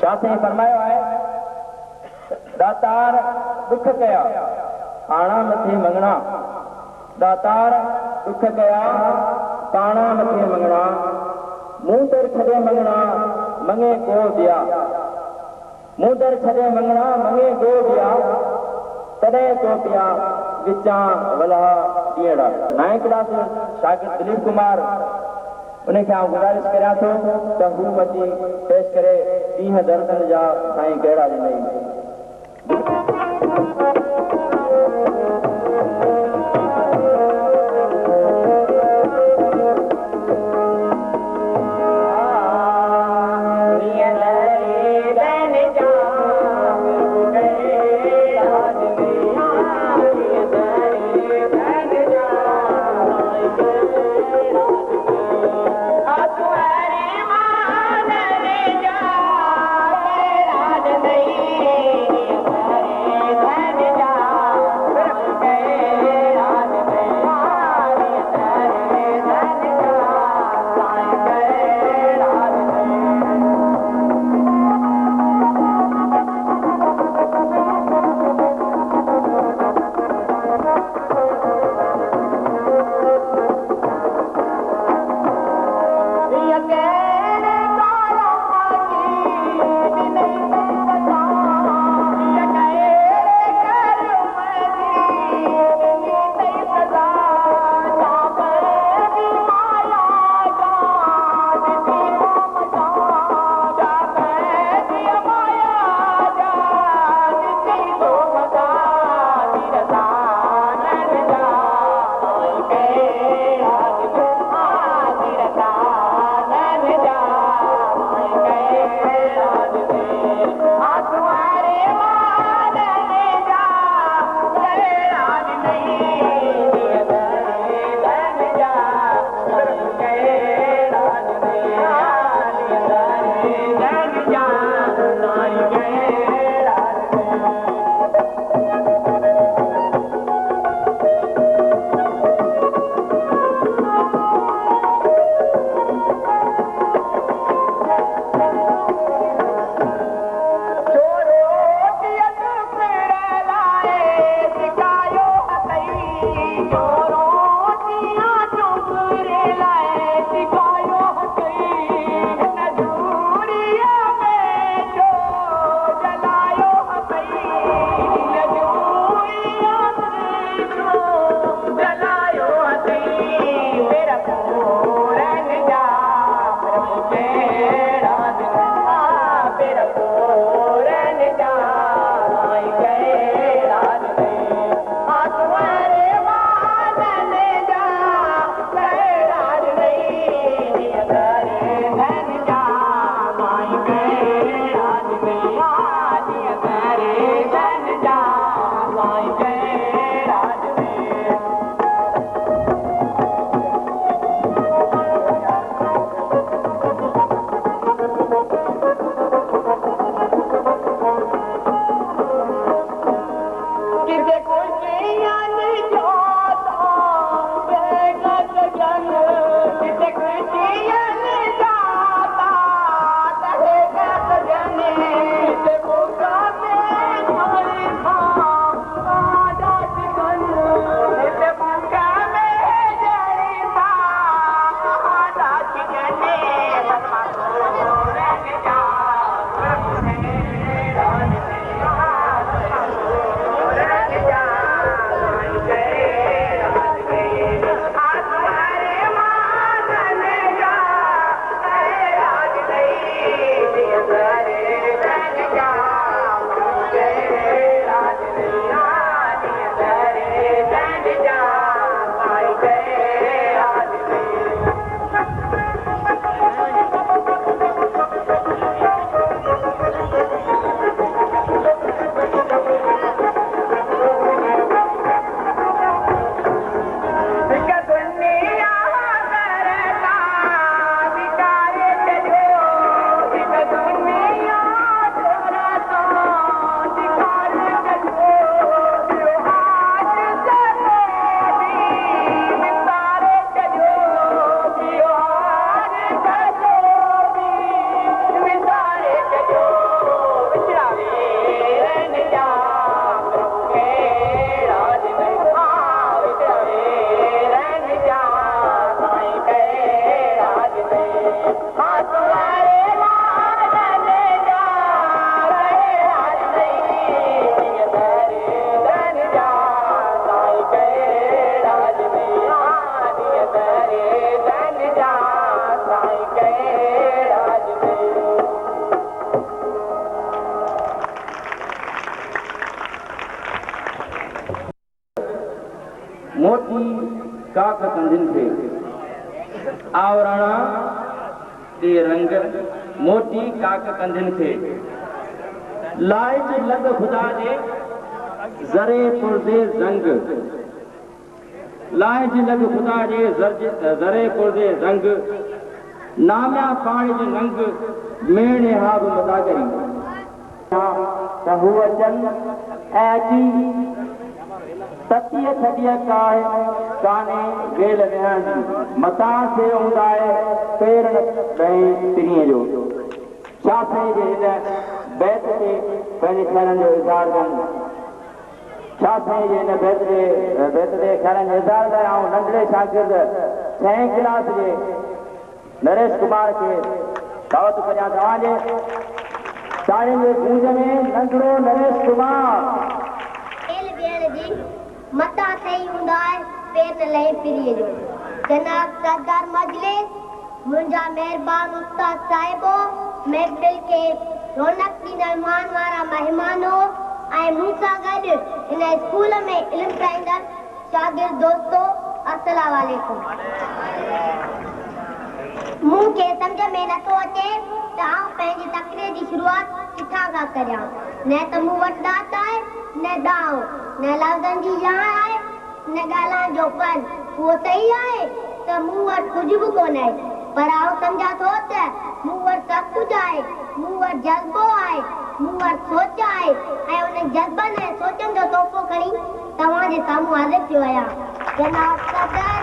शाह साईं फरमायो आहे दातार दुख कया पाणा मथे मंगणा दातार दुख कया पाणा मथे मंगणा मुंह तर छॾे मंगणा मंगे को दिया मुंह तर छॾे मंगणा मंगे को दिया तॾहिं तो पिया विचां वलह ॾींहड़ा 9th क्लास शागिर्द दिलीप कुमार उनखे आउं गुज़ारिश करियां थो त हू अची पेश करे ॾींहं दर्दनि जा साईं कहिड़ा ॾिनई मोटी काक कंदिन थे आवरणा ते रंग मोटी काक कंदिन थे लाइच लग खुदा जे जरे पुरदे जंग लाइच लग खुदा जे जरे पुरदे जंग नाम्या पाणी जे नंग मेणे हाब मता करी त हुआ चंद ऐची सतीअ छॾिय काने वेल विहण मथां से हूंदाए पेर ॾहें तिरीअ जो छा साईं जे हिन बैत ते पंहिंजे ख़्यालनि जो इज़हार कनि छा साईं जे हिन बैत ते ख़्यालनि जो इज़हार कनि ऐं नंढड़े शागिर्द 6हीं क्लास जे नरेश कुमार खे दावत करियां तव्हांजे ताड़ियुनि जे गूंज में नंढड़ो नरेश कुमार मता सही हूंदा आहे पेट लहे फिरीअ जो जनाब सरदार मजलिस मुंहिंजा महिरबान उस्ताद साहिबो महफ़िल खे रौनक ॾींदड़ मान वारा महिमानो ऐं मूं सां गॾु हिन स्कूल में इल्मु पढ़ाईंदड़ शागिर्द दोस्तो अस्सलाम वालेकुम मूंखे सम्झ में नथो अचे त आउं पंहिंजी तक़रीर जी शुरूआत किथां खां करियां न त मूं वटि दात आहे न दाव न लफ़्ज़नि जी ॼाण आहे न ॻाल्हाइण जो फन उहो सही आहे त मूं वटि कुझु बि कोन आहे पर आउं सम्झां थो त मूं वटि सभु कुझु आहे मूं वटि जज़्बो आहे मूं वटि सोच आहे ऐं उन जज़्बनि ऐं सोचनि जो तोहफ़ो खणी तव्हांजे साम्हूं हाज़िर थियो आहियां जनाब सदर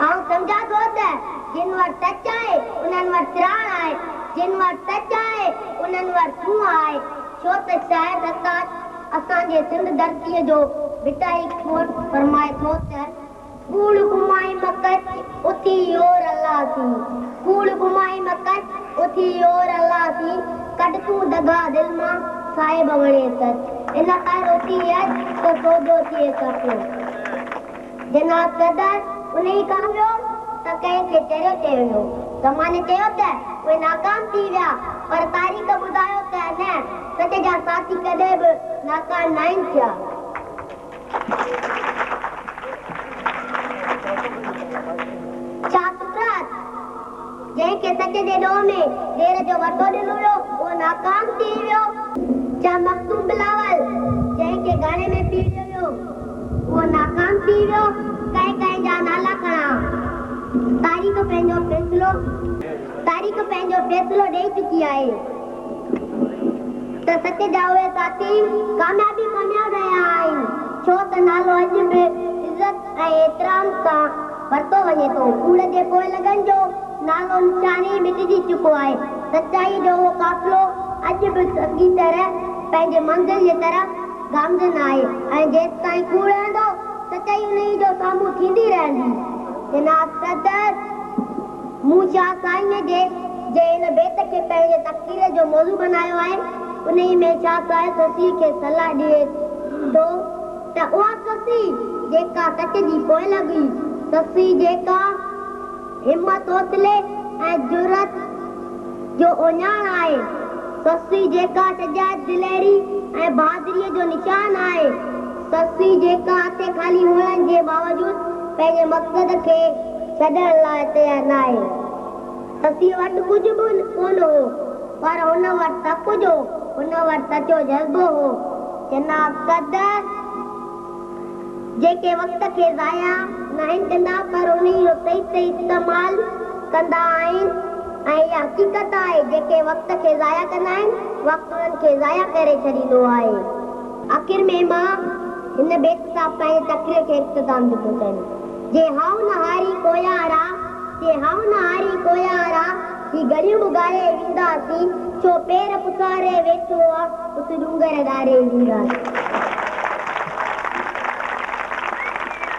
आउं सम्झां थो त जिन वटि सच आहे उन्हनि वटि सिराण आहे जिन वटि सच आहे उन्हनि वटि सूंहं आहे छो त शाइर उस्ताद असांजे सिंध धरतीअ जो बिटाई खोट फरमाए थो त कूड़ घुमाई मकत उथी योर अल्लाह थी कूड़ घुमाई मकत उथी योर अल्लाह थी कट तूं दगा दिल मां साहिब वणे सच इन ख़ैर उथी अच त सौदो थिए सपियो जनाब सदर उन ई कहा वियो त कंहिंखे चरियो चयो वियो त माने चयो त उहे नाकाम थी विया पर तारीख़ ॿुधायो त न सच जा साथी कॾहिं बि नाकाम न आहिनि थिया छा सुप्रात जंहिंखे सच जे ॾोह में देर जो वठो ॾिनो वियो उहो नाकाम थी वियो छा मखदूम बिलावल जंहिंखे गाने में पी वियो उहो नाकाम थी वियो कंहिं जा नाला खणा तारीख़ पंहिंजो फ़ैसिलो ॾेई चुकी आहे त सच जा उहे साथी कामयाबी रहिया आहिनि छो त नालो अॼु बि इज़त ऐं एतिराम सां वरितो वञे थो कूड़ जे पोइ लॻनि जो नालो निशानी मिटिजी चुको आहे सचाई जो उहो क़ाफ़िलो अॼु बि सॻी तरह पंहिंजे मंज़िल जे तरफ़ गामज़न आहे ऐं जेसि ताईं कूड़ रहंदो सचाई उन जो साम्हूं थींदी रहंदी जनाब सदर मूं शाह साईं जे हिन बेत खे पंहिंजे तक़रीर जो मौज़ू बनायो आहे उन में शाह साहिब ससी खे सलाह ॾिए थो त उहा ससी जेका सच जी पोइ लॻी ससी जेका हिमत हौसले ऐं जुरत जो ओञाण आहे ससी जेका सॼा दिलेरी ऐं बहादुरीअ जो निशान आहे ससी जेका हथे ख़ाली हुअण जे बावजूद पंहिंजे मक़सद खे छॾण लाइ तयारु न आहे ससी वटि कुझु बि कोन हो पर हुन वटि सभु कुझु हो हुन वटि सचो जज़्बो हो जनाब सदर जेके वक़्त खे ज़ाया न आहिनि कंदा पर उन जो सही इस्तेमालु कंदा आहिनि ऐं इहा हक़ीक़त आहे जेके वक़्त खे ज़ाया कंदा आहिनि वक़्तु उन्हनि खे ज़ाया करे छॾींदो आहे आख़िर में मां हिन बेत सां पंहिंजे तक़रीर खे इख़्तिताम थो कयां जे हाउ नहारी कोयारा जे हाउ नहारी कोयारा ही गलियूं बुगारे विंदासीं छो पेर पुसारे वेठो आहे उस डूंगर ॾारे विंदासीं